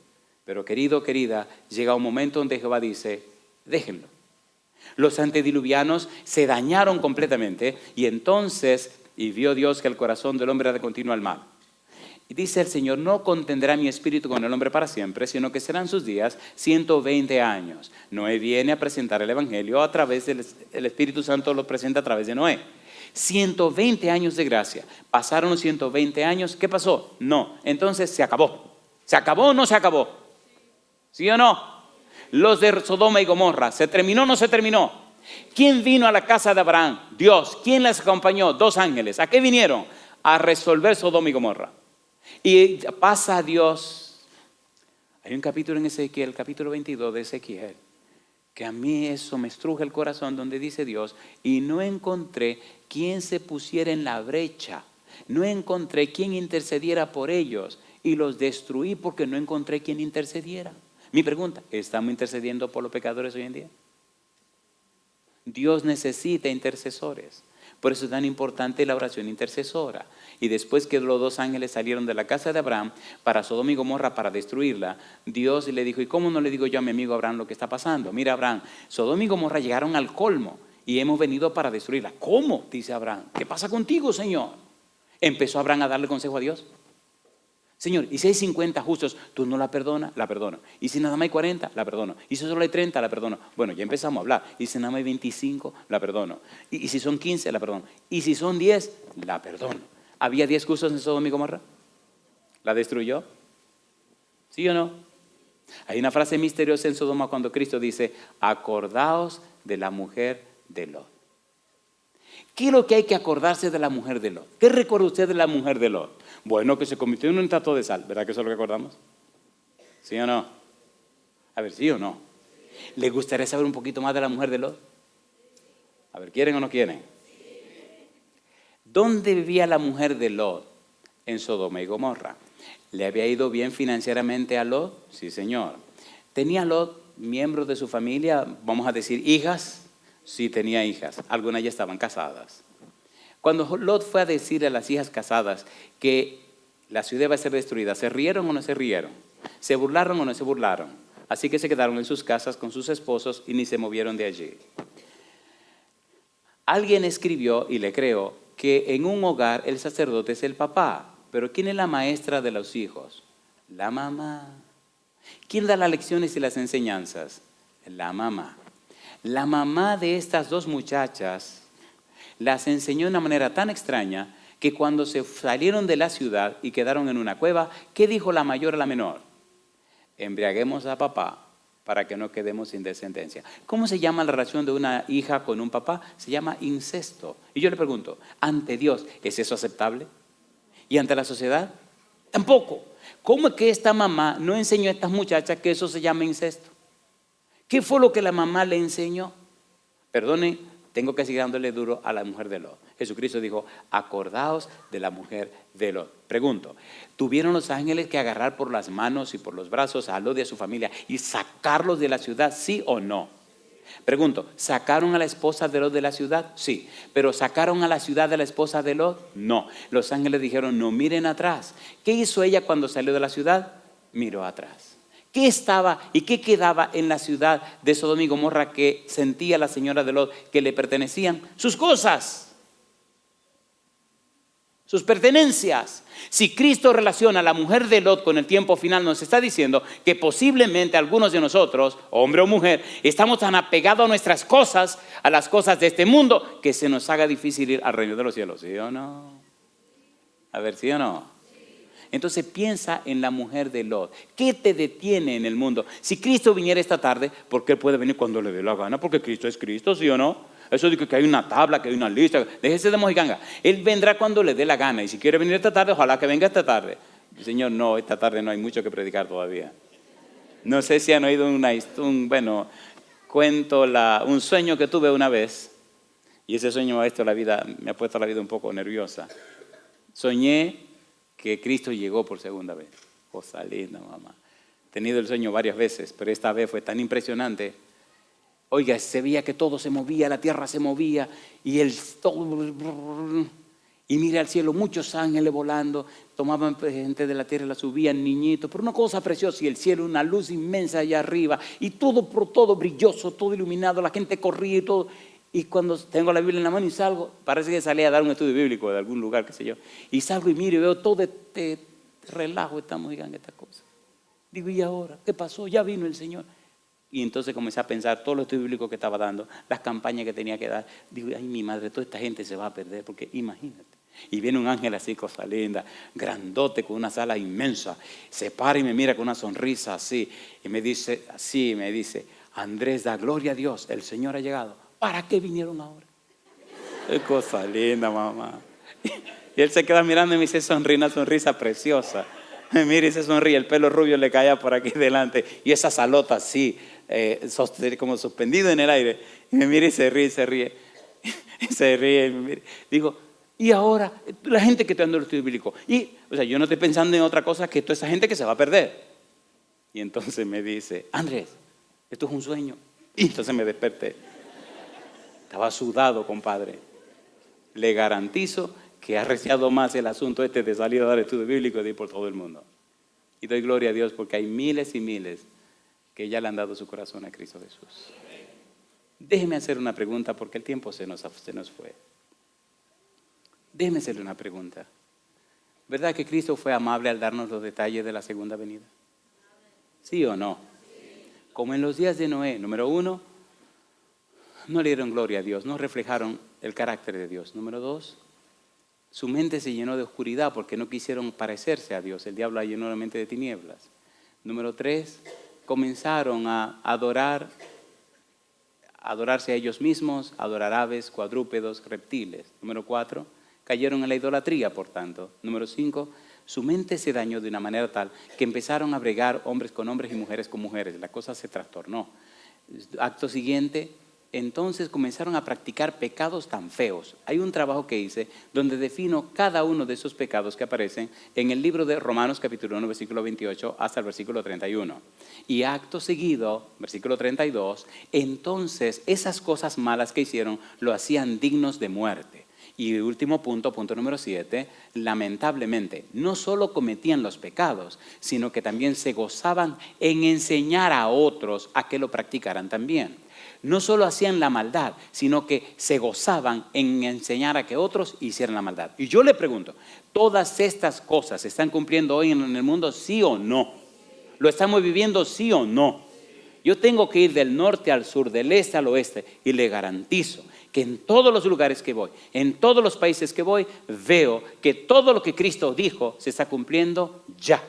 A: Pero querido, querida, llega un momento donde Jehová dice, déjenlo. Los antediluvianos se dañaron completamente y entonces, y vio Dios que el corazón del hombre era de continuo al mal. Y dice el Señor, no contendrá mi espíritu con el hombre para siempre, sino que serán sus días 120 años. Noé viene a presentar el Evangelio a través del Espíritu Santo, lo presenta a través de Noé. 120 años de gracia. Pasaron los 120 años, ¿qué pasó? No, entonces se acabó. ¿Se acabó o no se acabó? ¿Sí o no? Los de Sodoma y Gomorra, ¿se terminó o no se terminó? ¿Quién vino a la casa de Abraham? Dios. ¿Quién les acompañó? 2 ángeles. ¿A qué vinieron? A resolver Sodoma y Gomorra. Y pasa a Dios. Hay un capítulo en Ezequiel, el capítulo 22 de Ezequiel, que a mí eso me estruja el corazón, donde dice Dios, y no encontré quien se pusiera en la brecha, no encontré quien intercediera por ellos, y los destruí porque no encontré quien intercediera. Mi pregunta, ¿estamos intercediendo por los pecadores hoy en día? Dios necesita intercesores. Por eso es tan importante la oración intercesora. Y después que los 2 ángeles salieron de la casa de Abraham para Sodoma y Gomorra para destruirla, Dios le dijo, ¿y cómo no le digo yo a mi amigo Abraham lo que está pasando? Mira, Abraham, Sodoma y Gomorra llegaron al colmo y hemos venido para destruirla. ¿Cómo? Dice Abraham. ¿Qué pasa contigo, Señor? Empezó Abraham a darle consejo a Dios. Señor, y si hay 50 justos, ¿tú no la perdonas? La perdono. Y si nada más hay 40, la perdono. Y si solo hay 30, la perdono. Bueno, ya empezamos a hablar. Y si nada más hay 25, la perdono. Y si son 15, la perdono. Y si son 10, la perdono. ¿Había 10 justos en Sodoma y Gomorra? ¿La destruyó? ¿Sí o no? Hay una frase misteriosa en Sodoma cuando Cristo dice, acordaos de la mujer de Lot. ¿Qué es lo que hay que acordarse de la mujer de Lot? ¿Qué recuerda usted de la mujer de Lot? Bueno, que se convirtió en un trato de sal, ¿verdad que eso es lo que acordamos? ¿Sí o no? A ver, ¿sí o no? ¿Les gustaría saber un poquito más de la mujer de Lot? A ver, ¿quieren o no quieren? ¿Dónde vivía la mujer de Lot? En Sodoma y Gomorra. ¿Le había ido bien financieramente a Lot? Sí, señor. ¿Tenía Lot miembros de su familia, vamos a decir hijas? Sí, tenía hijas. Algunas ya estaban casadas. Cuando Lot fue a decir a las hijas casadas que la ciudad iba a ser destruida, ¿se rieron o no se rieron? ¿Se burlaron o no se burlaron? Así que se quedaron en sus casas con sus esposos y ni se movieron de allí. Alguien escribió, y le creo, que en un hogar el sacerdote es el papá. Pero ¿quién es la maestra de los hijos? La mamá. ¿Quién da las lecciones y las enseñanzas? La mamá. La mamá de estas dos muchachas las enseñó de una manera tan extraña que cuando se salieron de la ciudad y quedaron en una cueva, ¿qué dijo la mayor a la menor? Embriaguemos a papá para que no quedemos sin descendencia. ¿Cómo se llama la relación de una hija con un papá? Se llama incesto. Y yo le pregunto, ante Dios, ¿es eso aceptable? ¿Y ante la sociedad? Tampoco. ¿Cómo es que esta mamá no enseñó a estas muchachas que eso se llama incesto? ¿Qué fue lo que la mamá le enseñó? Perdone, tengo que seguir dándole duro a la mujer de Lot. Jesucristo dijo, acordaos de la mujer de Lot. Pregunto, ¿tuvieron los ángeles que agarrar por las manos y por los brazos a Lot y a su familia y sacarlos de la ciudad, sí o no? Pregunto, ¿sacaron a la esposa de Lot de la ciudad? Sí. ¿Pero sacaron a la ciudad de la esposa de Lot? No. Los ángeles dijeron, no miren atrás. ¿Qué hizo ella cuando salió de la ciudad? Miró atrás. ¿Qué estaba y qué quedaba en la ciudad de Sodoma y Gomorra que sentía la señora de Lot que le pertenecían? Sus cosas, sus pertenencias. Si Cristo relaciona a la mujer de Lot con el tiempo final, nos está diciendo que posiblemente algunos de nosotros, hombre o mujer, estamos tan apegados a nuestras cosas, a las cosas de este mundo, que se nos haga difícil ir al reino de los cielos. ¿Sí o no? A ver, ¿sí o no? Entonces piensa en la mujer de Lot. ¿Qué te detiene en el mundo? Si Cristo viniera esta tarde, ¿por qué Él puede venir cuando le dé la gana? Porque Cristo es Cristo, ¿sí o no? Eso dice que hay una tabla, que hay una lista. Déjese de mojiganga. Él vendrá cuando le dé la gana. Y si quiere venir esta tarde, ojalá que venga esta tarde. Señor, no, esta tarde no hay mucho que predicar todavía. No sé si han oído un sueño que tuve una vez. Y ese sueño me ha puesto la vida un poco nerviosa. Soñé que Cristo llegó por segunda vez. Cosa linda, mamá. He tenido el sueño varias veces, pero esta vez fue tan impresionante. Oiga, se veía que todo se movía, la tierra se movía, y mira al cielo, muchos ángeles volando, tomaban gente de la tierra y la subían, niñitos, pero una cosa preciosa, y el cielo, una luz inmensa allá arriba, y todo brilloso, todo iluminado, la gente corría y todo. Y cuando tengo la Biblia en la mano y salgo, parece que salí a dar un estudio bíblico de algún lugar, qué sé yo. Y salgo y miro y veo todo este relajo, estamos digando esta cosa. Digo, ¿y ahora? ¿Qué pasó? Ya vino el Señor. Y entonces comencé a pensar todo lo estudio bíblico que estaba dando, las campañas que tenía que dar. Digo, ay, mi madre, toda esta gente se va a perder, porque imagínate. Y viene un ángel así, cosa linda, grandote, con una sala inmensa. Se para y me mira con una sonrisa así. Y me dice, Andrés, da gloria a Dios, el Señor ha llegado. ¿Para qué vinieron ahora? Es cosa linda, mamá. Y él se queda mirando y me dice, sonríe, una sonrisa preciosa. Me mira y se sonríe, el pelo rubio le caía por aquí delante. Y esa salota así, como suspendido en el aire. Y me mira y se ríe. Y se ríe y me mira. Digo, y ahora, la gente que te anda en el estudio bíblico. Yo no estoy pensando en otra cosa que toda esa gente que se va a perder. Y entonces me dice, Andrés, esto es un sueño. Y entonces me desperté. Estaba sudado, compadre. Le garantizo que ha arreciado más el asunto de salir a dar estudio bíblico de ir por todo el mundo. Y doy gloria a Dios porque hay miles y miles que ya le han dado su corazón a Cristo Jesús. Déjeme hacer una pregunta porque el tiempo se nos fue. Déjeme hacerle una pregunta. ¿Verdad que Cristo fue amable al darnos los detalles de la segunda venida? ¿Sí o no? Como en los días de Noé, número 1, no le dieron gloria a Dios, no reflejaron el carácter de Dios. Número 2, su mente se llenó de oscuridad porque no quisieron parecerse a Dios. El diablo llenó la mente de tinieblas. Número 3, comenzaron a adorar adorarse a ellos mismos, adorar aves, cuadrúpedos, reptiles. Número 4, cayeron en la idolatría, por tanto. Número 5, su mente se dañó de una manera tal que empezaron a bregar hombres con hombres y mujeres con mujeres. La cosa se trastornó. Acto siguiente, entonces comenzaron a practicar pecados tan feos. Hay un trabajo que hice donde defino cada uno de esos pecados que aparecen en el libro de Romanos capítulo 1, versículo 28 hasta el versículo 31. Y acto seguido, versículo 32, entonces esas cosas malas que hicieron lo hacían dignos de muerte. Y último punto, punto número 7, lamentablemente, no solo cometían los pecados, sino que también se gozaban en enseñar a otros a que lo practicaran también. No solo hacían la maldad, sino que se gozaban en enseñar a que otros hicieran la maldad. Y yo le pregunto, ¿todas estas cosas se están cumpliendo hoy en el mundo, sí o no? ¿Lo estamos viviendo, sí o no? Yo tengo que ir del norte al sur, del este al oeste, y le garantizo que en todos los lugares que voy, en todos los países que voy, veo que todo lo que Cristo dijo se está cumpliendo ya.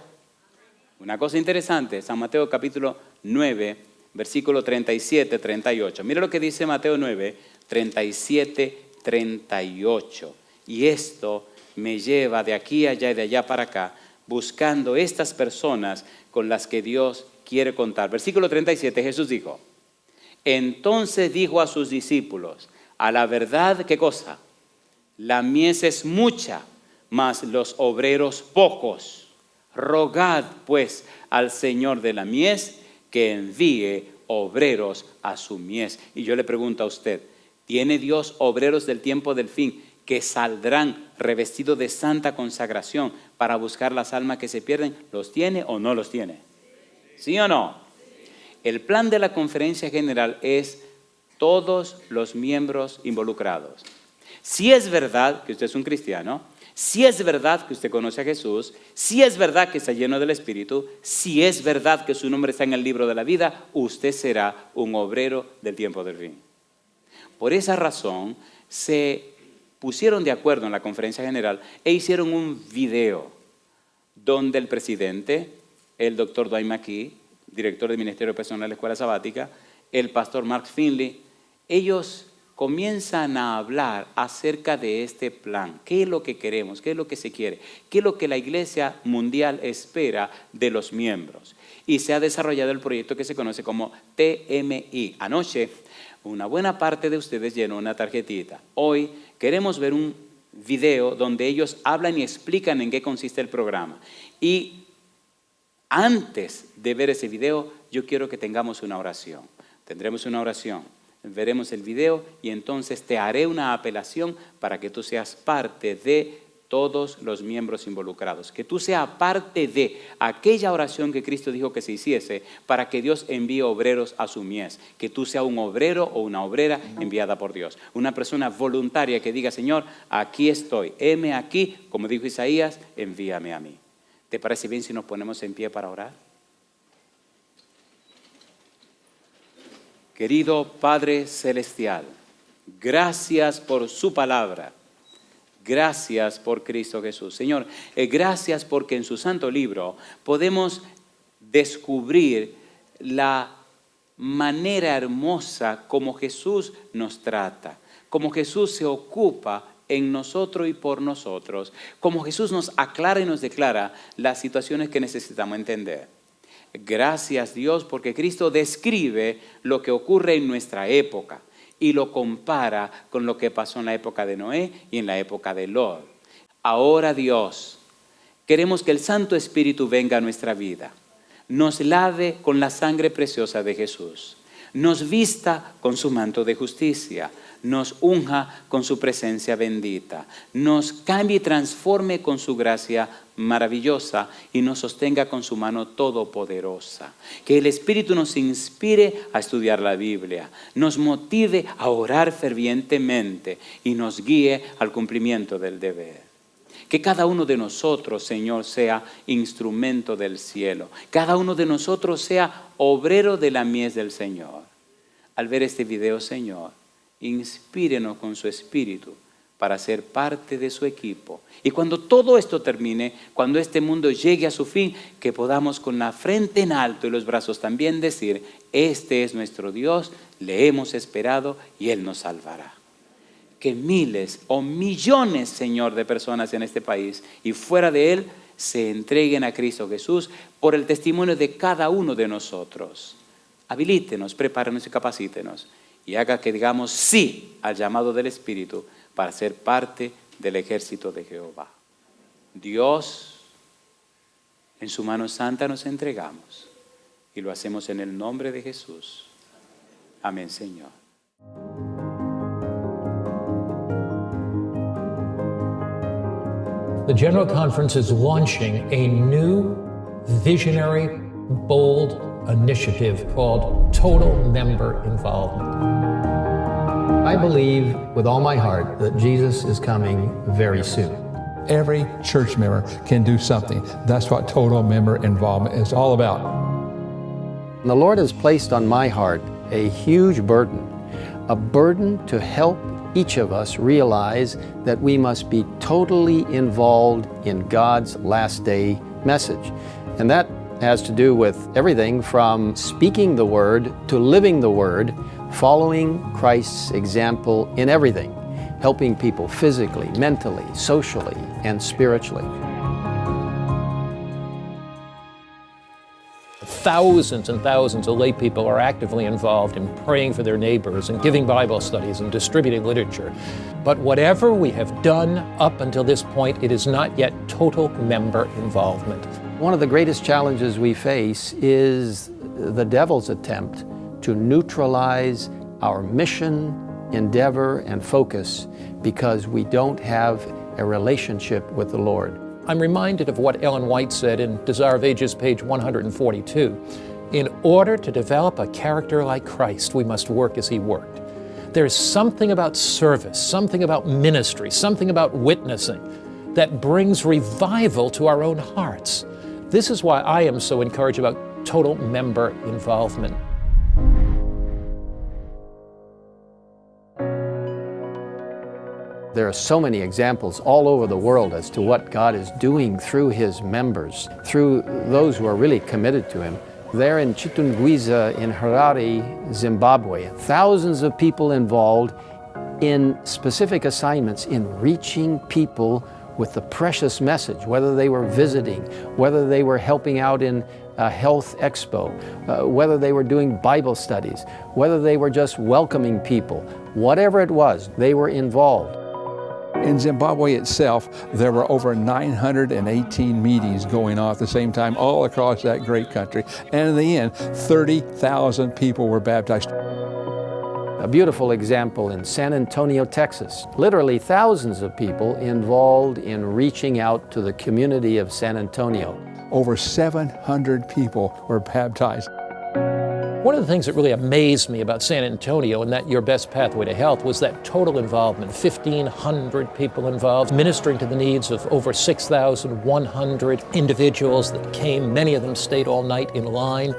A: Una cosa interesante, San Mateo capítulo 9, versículo 37, 38. Mira lo que dice Mateo 9, 37, 38. Y esto me lleva de aquí a allá y de allá para acá, buscando estas personas con las que Dios quiere contar. Versículo 37, Jesús dijo, entonces dijo a sus discípulos, a la verdad, ¿qué cosa? La mies es mucha, mas los obreros pocos. Rogad pues al Señor de la mies que envíe obreros a su mies. Y yo le pregunto a usted, ¿tiene Dios obreros del tiempo del fin que saldrán revestidos de santa consagración para buscar las almas que se pierden? ¿Los tiene o no los tiene? ¿Sí o no? El plan de la conferencia general es todos los miembros involucrados. Si es verdad que usted es un cristiano, si es verdad que usted conoce a Jesús, si es verdad que está lleno del Espíritu, si es verdad que su nombre está en el libro de la vida, usted será un obrero del tiempo del fin. Por esa razón, se pusieron de acuerdo en la conferencia general e hicieron un video donde el presidente, el doctor Dwight McKee, director del Ministerio Personal de la Escuela Sabática, el pastor Mark Finley, ellos comienzan a hablar acerca de este plan. ¿Qué es lo que queremos? ¿Qué es lo que se quiere? ¿Qué es lo que la Iglesia Mundial espera de los miembros? Y se ha desarrollado el proyecto que se conoce como TMI. Anoche, una buena parte de ustedes llenó una tarjetita. Hoy queremos ver un video donde ellos hablan y explican en qué consiste el programa. Y antes de ver ese video, yo quiero que tengamos una oración. Tendremos una oración, veremos el video y entonces te haré una apelación para que tú seas parte de todos los miembros involucrados. Que tú seas parte de aquella oración que Cristo dijo que se hiciese para que Dios envíe obreros a su mies. Que tú seas un obrero o una obrera enviada por Dios. Una persona voluntaria que diga, Señor, aquí estoy, heme aquí, como dijo Isaías, envíame a mí. ¿Te parece bien si nos ponemos en pie para orar? Querido Padre Celestial, gracias por su palabra. Gracias por Cristo Jesús. Señor, gracias porque en su santo libro podemos descubrir la manera hermosa como Jesús nos trata, como Jesús se ocupa en nosotros y por nosotros, como Jesús nos aclara y nos declara las situaciones que necesitamos entender. Gracias Dios porque Cristo describe lo que ocurre en nuestra época y lo compara con lo que pasó en la época de Noé y en la época de Lot. Ahora Dios, queremos que el Santo Espíritu venga a nuestra vida, nos lave con la sangre preciosa de Jesús, nos vista con su manto de justicia, nos unja con su presencia bendita, nos cambie y transforme con su gracia maravillosa y nos sostenga con su mano todopoderosa. Que el Espíritu nos inspire a estudiar la Biblia, nos motive a orar fervientemente y nos guíe al cumplimiento del deber. Que cada uno de nosotros, Señor, sea instrumento del cielo. Cada uno de nosotros sea obrero de la mies del Señor. Al ver este video, Señor, inspírenos con su Espíritu para ser parte de su equipo. Y cuando todo esto termine, cuando este mundo llegue a su fin, que podamos con la frente en alto y los brazos también decir, este es nuestro Dios, le hemos esperado y Él nos salvará. Que miles o millones, Señor, de personas en este país y fuera de Él se entreguen a Cristo Jesús por el testimonio de cada uno de nosotros. Habilítenos, prepárenos y capacítenos y haga que digamos sí al llamado del Espíritu para ser parte del ejército de Jehová. Dios, en su mano santa nos entregamos y lo hacemos en el nombre de Jesús. Amén, Señor.
B: The General Conference is launching a new, visionary, bold initiative called Total Member Involvement. I believe with all my heart that Jesus is coming very soon.
C: Every church member can do something. That's what total member involvement is all about.
D: And the Lord has placed on my heart a huge burden, a burden to help each of us realize that we must be totally involved in God's last day message. And that has to do with everything from speaking the word to living the word, following Christ's example in everything, helping people physically, mentally, socially, and spiritually.
B: Thousands and thousands of lay people are actively involved in praying for their neighbors and giving Bible studies and distributing literature. But whatever we have done up until this point, it is not yet total member involvement.
D: One of the greatest challenges we face is the devil's attempt to neutralize our mission, endeavor, and focus because we don't have a relationship with the Lord.
B: I'm reminded of what Ellen White said in Desire of Ages, page 142. In order to develop a character like Christ, we must work as He worked. There's something about service, something about ministry, something about witnessing that brings revival to our own hearts. This is why I am so encouraged about total member involvement.
D: There are so many examples all over the world as to what God is doing through His members, through those who are really committed to Him. There in Chitungwiza in Harare, Zimbabwe, thousands of people involved in specific assignments in reaching people with the precious message, whether they were visiting, whether they were helping out in a health expo, whether they were doing Bible studies, whether they were just welcoming people, whatever it was, they were involved.
C: In Zimbabwe itself, there were over 918 meetings going on at the same time all across that great country. And in the end, 30,000 people were baptized.
D: A beautiful example in San Antonio, Texas. Literally thousands of people involved in reaching out to the community of San Antonio.
C: Over 700 people were baptized.
B: One of the things that really amazed me about San Antonio and that Your Best Pathway to Health was that total involvement, 1,500 people involved, ministering to the needs of over 6,100 individuals that came. Many of them stayed all night in line.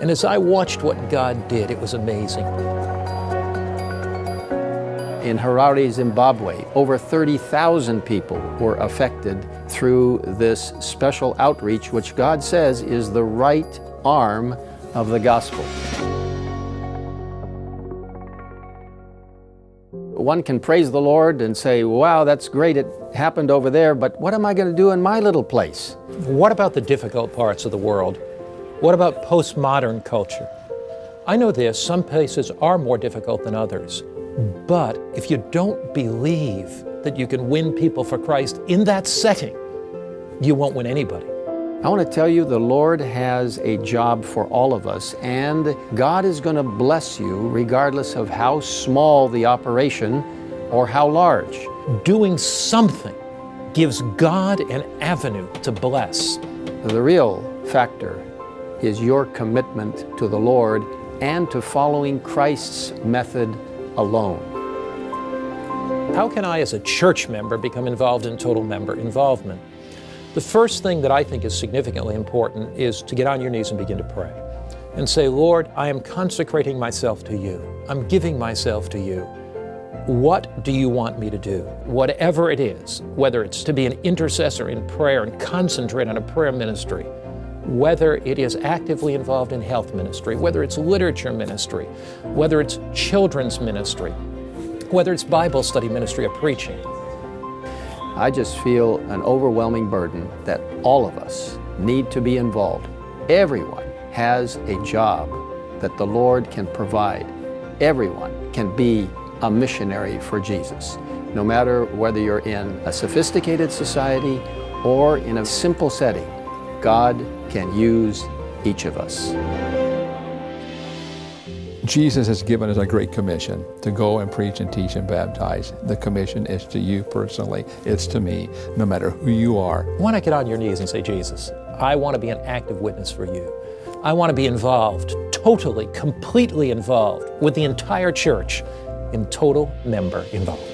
B: And as I watched what God did, it was amazing.
D: In Harare, Zimbabwe, over 30,000 people were affected through this special outreach, which God says is the right arm of the gospel. One can praise the Lord and say, wow, that's great, it happened over there, but what am I going to do in my little place?
B: What about the difficult parts of the world? What about postmodern culture? I know this, some places are more difficult than others, but if you don't believe that you can win people for Christ in that setting, you won't win anybody.
D: I want to tell you the Lord has a job for all of us, and God is going to bless you regardless of how small the operation or how large.
B: Doing something gives God an avenue to bless.
D: The real factor is your commitment to the Lord and to following Christ's method alone.
B: How can I, as a church member, become involved in total member involvement? The first thing that I think is significantly important is to get on your knees and begin to pray and say, Lord, I am consecrating myself to you. I'm giving myself to you. What do you want me to do? Whatever it is, whether it's to be an intercessor in prayer and concentrate on a prayer ministry, whether it is actively involved in health ministry, whether it's literature ministry, whether it's children's ministry, whether it's Bible study ministry or preaching.
D: I just feel an overwhelming burden that all of us need to be involved. Everyone has a job that the Lord can provide. Everyone can be a missionary for Jesus, no matter whether you're in a sophisticated society or in a simple setting. God can use each of us.
C: Jesus has given us a great commission to go and preach and teach and baptize. The commission is to you personally. It's to me, no matter who you are.
B: Why not get on your knees and say, Jesus, I want to be an active witness for you. I want to be involved, totally, completely involved with the entire church in total member involvement.